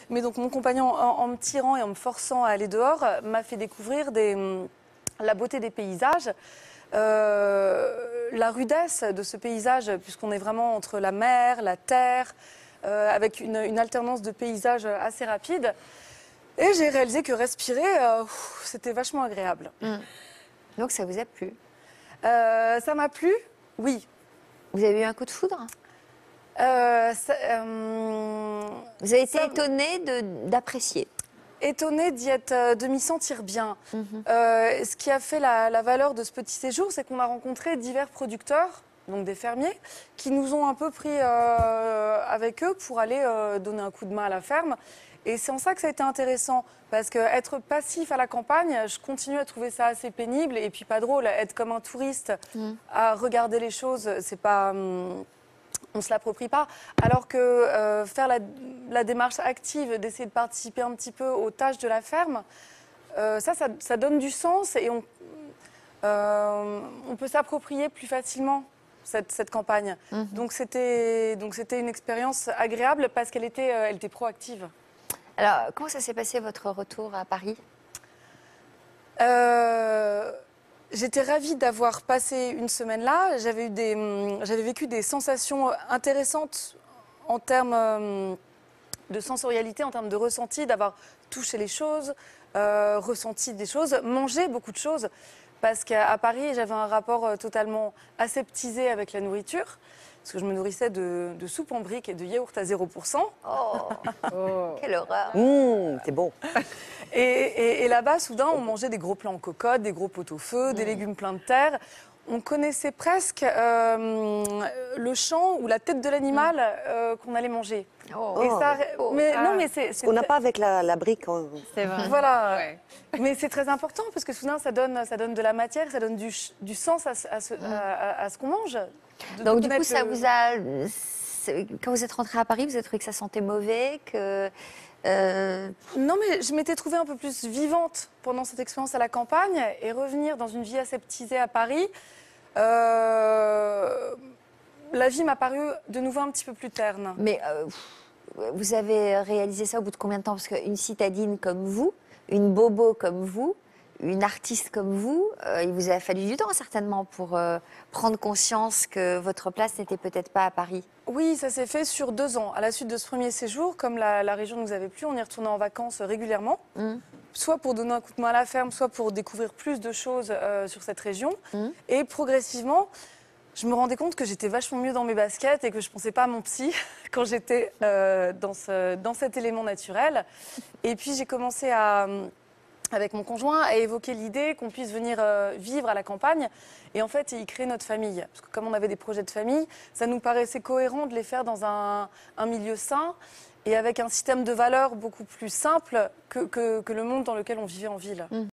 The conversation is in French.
Mais donc mon compagnon, en me tirant et en me forçant à aller dehors, m'a fait découvrir la beauté des paysages. La rudesse de ce paysage, puisqu'on est vraiment entre la mer, la terre, avec une alternance de paysages assez rapide. Et j'ai réalisé que respirer, c'était vachement agréable. Donc ça vous a plu? Ça m'a plu, oui. Vous avez eu un coup de foudre? Vous avez été étonnée d'apprécier? Étonnée de m'y sentir bien. Ce qui a fait la valeur de ce petit séjour, c'est qu'on a rencontré divers producteurs, donc des fermiers, qui nous ont un peu pris avec eux pour aller donner un coup de main à la ferme. Et c'est en ça que ça a été intéressant, parce qu'être passif à la campagne, je continue à trouver ça assez pénible et puis pas drôle. Être comme un touriste à regarder les choses, c'est pas... on ne se l'approprie pas. Alors que faire la démarche active, d'essayer de participer un petit peu aux tâches de la ferme, ça donne du sens et on peut s'approprier plus facilement cette campagne. Donc c'était une expérience agréable parce qu'elle était proactive. Alors, comment ça s'est passé votre retour à Paris? J'étais ravie d'avoir passé une semaine là. J'avais vécu des sensations intéressantes en termes de sensorialité, en termes de ressenti, d'avoir touché les choses, ressenti des choses, mangé beaucoup de choses. Parce qu'à Paris, j'avais un rapport totalement aseptisé avec la nourriture. Parce que je me nourrissais de soupe en briques et de yaourt à 0%. Quelle horreur! C'est bon. Et là-bas, soudain, on mangeait des gros plats en cocotte, des gros pot-au-feu, des légumes pleins de terre. On connaissait presque le champ ou la tête de l'animal qu'on allait manger. Ce qu'on n'a pas avec la brique. C'est vrai. Voilà. Ouais. Mais c'est très important parce que soudain, ça donne de la matière, ça donne du sens à ce qu'on mange. Donc du coup, ça vous a... Quand vous êtes rentrée à Paris, vous avez trouvé que ça sentait mauvais, que... Non, mais je m'étais trouvée un peu plus vivante pendant cette expérience à la campagne et revenir dans une vie aseptisée à Paris. La vie m'a paru de nouveau un petit peu plus terne. Mais vous avez réalisé ça au bout de combien de temps? Parce qu'une citadine comme vous, une bobo comme vous, une artiste comme vous, il vous a fallu du temps certainement pour prendre conscience que votre place n'était peut-être pas à Paris. Oui, ça s'est fait sur 2 ans. À la suite de ce premier séjour, comme la région nous avait plu, on y retournait en vacances régulièrement, soit pour donner un coup de main à la ferme, soit pour découvrir plus de choses sur cette région. Et progressivement, je me rendais compte que j'étais vachement mieux dans mes baskets et que je ne pensais pas à mon psy quand j'étais dans cet élément naturel. Et puis j'ai commencé avec mon conjoint, à évoquer l'idée qu'on puisse venir vivre à la campagne et en fait y créer notre famille. Parce que comme on avait des projets de famille, ça nous paraissait cohérent de les faire dans un milieu sain et avec un système de valeurs beaucoup plus simple que le monde dans lequel on vivait en ville.